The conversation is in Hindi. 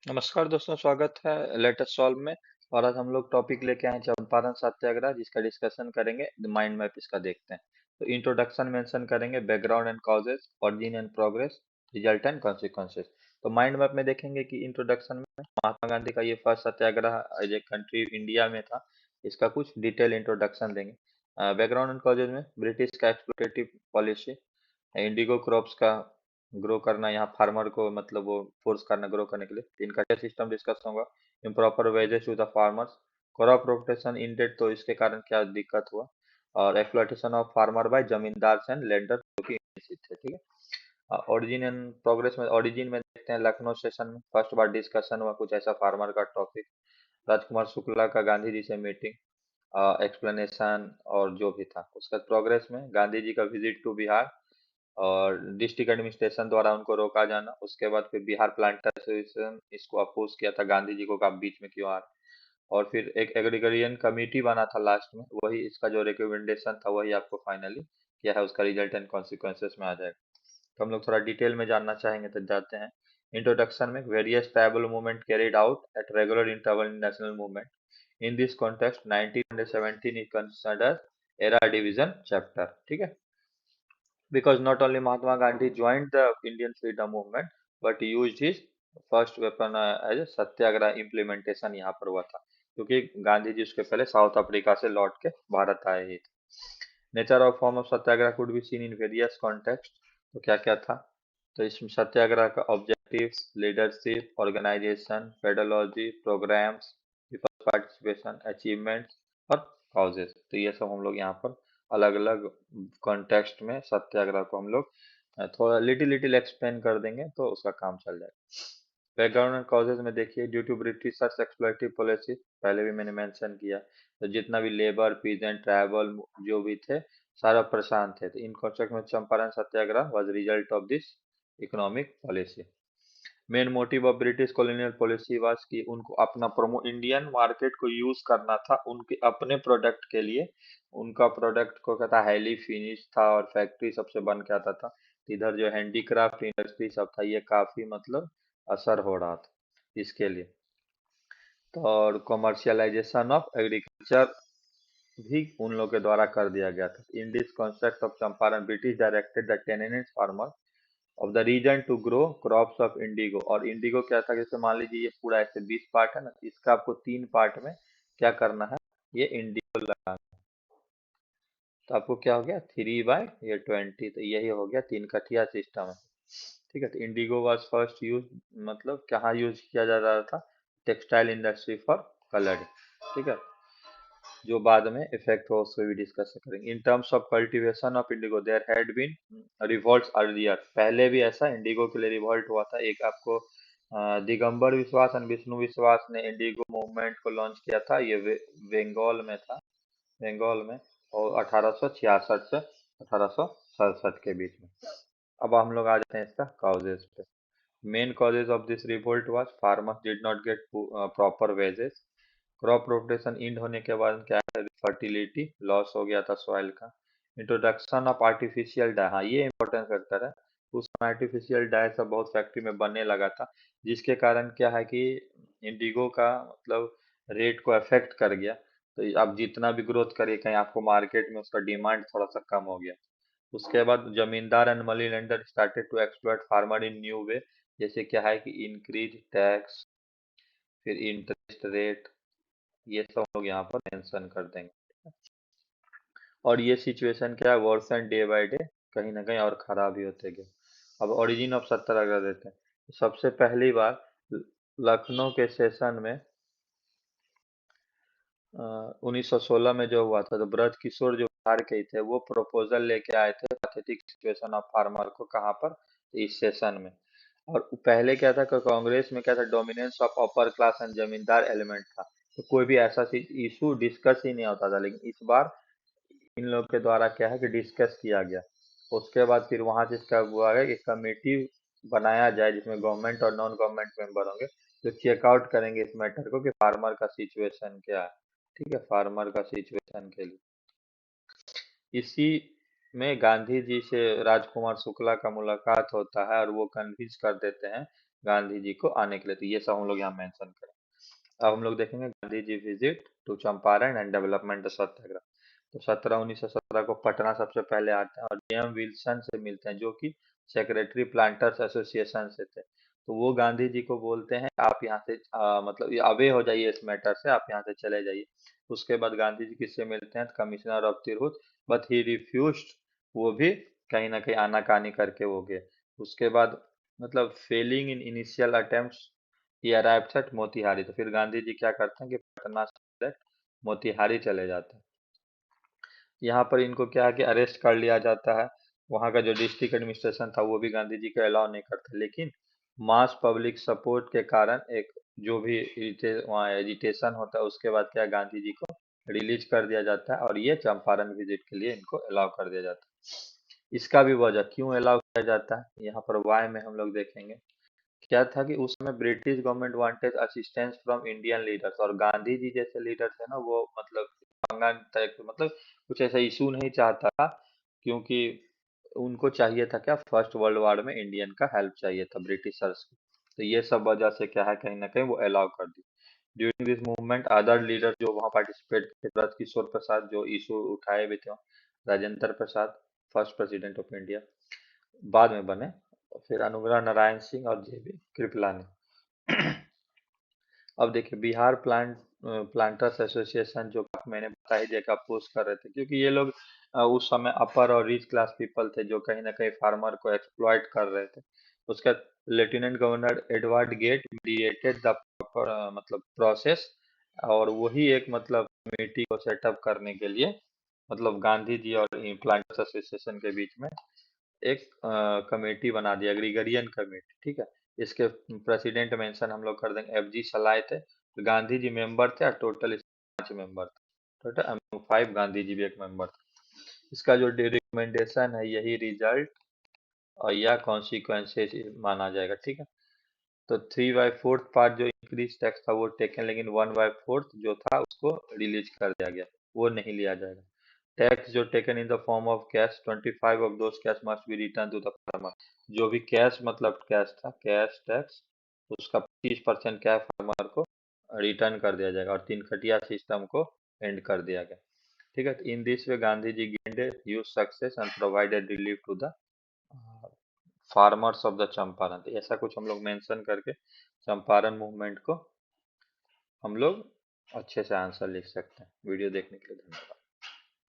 नमस्कार दोस्तों, स्वागत है लेटेस्ट सॉल्व में। और आज हम लोग टॉपिक लेके आए हैं चंपारण सत्याग्रह, जिसका डिस्कशन करेंगे। माइंड मैप इसका देखते हैं। तो इंट्रोडक्शन मेंशन करेंगे, background and causes, origin and progress, result and consequences. तो माइंड मैप में देखेंगे कि इंट्रोडक्शन में महात्मा गांधी का ये first satyagraha as a country India में था। इसका कुछ डिटेल इंट्रोडक्शन देंगे। बैकग्राउंड एंड कॉजेज में ब्रिटिश का एक्सप्लोटेटिव पॉलिसी, इंडिगो क्रॉप्स का ग्रो करना, यहाँ फार्मर को मतलब वो फोर्स करना ग्रो करने के लिए। इनका क्या सिस्टम डिस्कस होगा। Improper wages to the farmers, crop rotation ended, तो इसके कारण क्या दिक्कत हुआ। और exploitation of farmer by zamindar and lender जो कि illicit थे, ठीक है। ओरिजिन एंड प्रोग्रेस में, ओरिजिन में देखते हैं लखनऊ सेशन में फर्स्ट बार डिस्कशन हुआ कुछ ऐसा फार्मर का टॉपिक। राजकुमार शुक्ला का गांधी जी से मीटिंग, एक्सप्लेनेशन और जो भी था उसका। प्रोग्रेस में गांधी जी का विजिट टू बिहार और डिस्ट्रिक्ट एडमिनिस्ट्रेशन द्वारा उनको रोका जाना। उसके बाद फिर बिहार प्लांटर एसोसिएशन इसको अपोज किया था गांधी जी को कि आप बीच में क्यों आ रहे हैं। और फिर एक एग्रीकल्चर कमेटी बना था लास्ट में, वही इसका जो रिकमेंडेशन था वही आपको फाइनली क्या है उसका रिजल्ट एंड कॉन्सिक्वेंसेस में आ जाएगा। तो हम लोग थोड़ा डिटेल में जानना चाहेंगे तो जाते हैं। इंट्रोडक्शन में, various tribal movement carried out at regular interval in national movement. In this context 1917 is considered era division chapter, ठीक है। Because not only Mahatma Gandhi joined the Indian freedom movement, but used his first weapon as a Satyagraha implementation यहाँ पर हुआ था, क्योंकि गांधी जी उसके पहले साउथ अफ्रीका से लौट के भारत आए ही थे। Nature of form of satyagraha could be seen in various context. तो क्या क्या था। तो इसमें सत्याग्रह का objectives, leadership, organisation, pedology, programmes, people participation, achievements और कॉजेज। तो ये सब हम लोग यहाँ पर अलग अलग कॉन्टेक्स्ट में सत्याग्रह को हम लोग थोड़ा लिटिल लिटिल एक्सप्लेन कर देंगे तो उसका काम चल जाएगा। बैकग्राउंड एंड कॉजेज में देखिए, ड्यू टू ब्रिटिशर्स एक्सप्लॉइटिव पॉलिसी, पहले भी मैंने मेंशन किया। तो जितना भी लेबर, पीजेंट, ट्राइबल जो भी थे सारा परेशान थे। तो इन कॉन्टेक्स्ट में Champaran Satyagraha was result of this economic policy. Main motive of British colonial policy was कि उनको अपना प्रोमो इंडियन मार्केट को यूज करना था उनके अपने प्रोडक्ट के लिए। उनका प्रोडक्ट को कहता हाईली फिनिश था और फैक्ट्री सबसे बन के आता था। इधर जो हैंडीक्राफ्ट इंडस्ट्री सब था ये काफी मतलब असर हो रहा था इसके लिए। तो और कॉमर्शियलाइजेशन ऑफ एग्रीकल्चर भी उन लोग के द्वारा कर दिया गया था। In this concept of Champaran, British directed the tenant farmer of the region to grow crops of indigo. और इंडिगो क्या था, जैसे मान लीजिए ये पूरा ऐसे 20 पार्ट है ना, इसका आपको 3 पार्ट में क्या करना है, ये इंडिगो लगाना। तो आपको क्या हो गया 3 बाय ये 20, तो यही हो गया 3 कठिया सिस्टम है, ठीक है। तो इंडिगो वाज फर्स्ट यूज, मतलब कहाँ यूज किया जा रहा था, टेक्सटाइल इंडस्ट्री फॉर कलर, ठीक है। जो बाद में इफेक्ट हो उसको भी डिस्कस करेंगे। In terms of cultivation of indigo, there had been revolt earlier, पहले भी ऐसा इंडिगो के लिए रिवॉल्ट हुआ था। एक आपको दिगंबर विश्वास एंड विष्णु विश्वास ने इंडिगो मूवमेंट को लॉन्च किया था। ये बंगाल में था, बंगाल में। और 1866 से 1867 के बीच में। अब हम लोग आ जाते हैं इसका कॉजेज पे। Main causes of this revolt was farmers did not get proper wages. Crop rotation end होने के बाद क्या है, फर्टिलिटी लॉस हो गया था सॉइल का। इंट्रोडक्शन ऑफ आर्टिफिशियल डाई, हाँ ये इंपॉर्टेंट फैक्टर है। उस आर्टिफिशियल डाई सब बहुत फैक्ट्री में बनने लगा था, जिसके कारण क्या है कि इंडिगो का मतलब रेट को अफेक्ट कर गया। तो आप जितना भी ग्रोथ करिए कहीं आपको मार्केट में उसका डिमांड थोड़ा सा कम हो गया। उसके बाद zamindar and money lender started to exploit farmer in new way. जैसे क्या है कि इंक्रीज टैक्स, फिर इंटरेस्ट रेट, ये सब लोग यहाँ पर मेंशन कर देंगे। और ये सिचुएशन क्या है, वर्सन डे बाय डे कहीं ना कहीं और खराब ही होते गए। अब ओरिजिन ऑफ सत्याग्रह देते हैं। सबसे पहली बार लखनऊ के सेशन में 1916 में जो हुआ था, तो ब्रज किशोर जो बिहार के ही थे वो प्रपोजल लेके आए थे पैथेटिक सिचुएशन ऑफ फार्मर को, कहाँ पर, इस सेशन में। और पहले क्या था कि कांग्रेस में क्या था, dominance of upper class and जमींदार एलिमेंट था। तो कोई भी ऐसा इशू डिस्कस ही नहीं होता था, लेकिन इस बार इन लोग के द्वारा क्या है कि डिस्कस किया गया। उसके बाद फिर वहां से इसका हुआ है कि कमेटी बनाया जाए जिसमें गवर्नमेंट और नॉन गवर्नमेंट मेंबर होंगे, जो चेकआउट करेंगे इस मैटर को कि फार्मर का सिचुएशन क्या है, ठीक है, फार्मर का सिचुएशन के लिए। इसी में गांधी जी से राजकुमार शुक्ला का मुलाकात होता है और वो कन्विंस कर देते हैं गांधी जी को आने के लिए। तो ये सब हम लोग यहाँ मेंशन करें। अब हम लोग देखेंगे Gandhi ji visit to Champaran and development Satyagraha. तो 17/1917 को पटना सबसे पहले आते हैं और जेएम विल्सन से मिलते हैं, जो कि सेक्रेटरी प्लांटर्स एसोसिएशन से थे। तो वो गांधी जी को बोलते हैं आप यहाँ से मतलब अवे हो जाइए इस मैटर से, आप यहाँ से चले जाइए। उसके बाद गांधी जी किससे मिलते हैं? Commissioner of Tirhut, but he refused. वो भी कहीं ना कहीं आनाकानी करके हो गए। उसके बाद मतलब Fehling in initial attempts he arrived at Motihari. तो फिर गांधी जी क्या करते हैं कि पटना से direct मोतिहारी चले जाते हैं। यहाँ पर इनको क्या है कि अरेस्ट कर लिया जाता है। वहाँ का जो डिस्ट्रिक्ट एडमिनिस्ट्रेशन था वो भी गांधी जी को अलाउ नहीं करता, लेकिन मास पब्लिक सपोर्ट के कारण एक जो भी वहाँ एजिटेशन होता है, उसके बाद क्या गांधी जी को रिलीज कर दिया जाता है और ये चंपारण विजिट के लिए इनको अलाउ कर दिया जाता है। इसका भी वजह क्यों अलाउ किया जाता है, यहाँ पर वाई में हम लोग देखेंगे। क्या था कि उस समय British government wanted assistance from Indian leaders, और गांधी जी जैसे लीडर थे ना, वो मतलब मतलब कुछ ऐसा इशू नहीं चाहता था, क्योंकि उनको चाहिए था क्या, फर्स्ट वर्ल्ड वॉर में इंडियन का हेल्प चाहिए था ब्रिटिशर्स को। तो ये सब वजह से क्या है, कहीं ना कहीं वो अलाउ कर दी। During this movement other leader जो वहाँ पार्टिसिपेट थे, ब्रज किशोर प्रसाद जो इशू उठाए हुए थे, Rajendra Prasad first president of India बाद में बने, फिर अनुग्रह नारायण सिंह और जेबी कृपलानी। अब देखिए बिहार प्लांटर्स एसोसिएशन, जो मैंने बता ही दिया कि अपोज कर रहे थे, क्योंकि ये लोग उस समय अपर और रिच क्लास पीपल थे जो कहीं ना कहीं फार्मर को एक्सप्लॉइट कर रहे थे। उसका lieutenant governor Edward Gait mediated the मतलब प्रोसेस, और वही एक मतलब कमेटी को सेटअप करने के लिए मतलब गांधी जी और प्लांटर्स एसोसिएशन के बीच में एक कमेटी बना दी, एग्रीगरियन कमेटी, ठीक है। इसके प्रेसिडेंट मेंशन हम लोग कर देंगे FG सलाय थे। तो गांधी जी मेंबर थे और टोटल 5 मेंबर थे, टोटल 5, गांधी जी भी एक मेंबर थे। इसका जो रिकमेंडेशन है यही रिजल्ट और या कॉन्सिक्वेंसेस माना जाएगा, ठीक है। तो 3/4 पार्ट जो इंक्रीज टैक्स था वो टेकन, लेकिन 1/4 जो था उसको रिलीज कर दिया गया, वो नहीं लिया जाएगा। टैक्स जो taken in the form of cash, 25 of those cash must be return to the farmer. जो भी कैश मतलब कैश था, कैश टैक्स, उसका 25% क्या फार्मर को रिटर्न कर दिया जाएगा, और तीन खटिया सिस्टम को एंड कर दिया गया, ठीक है। In this way Gandhi ji gained huge success and provided relief to the farmers of the Champaran. तो ऐसा कुछ हम लोग मेंशन करके चंपारण मूवमेंट को हम लोग अच्छे से आंसर लिख सकते हैं। वीडियो देखने के लिए धन्यवाद।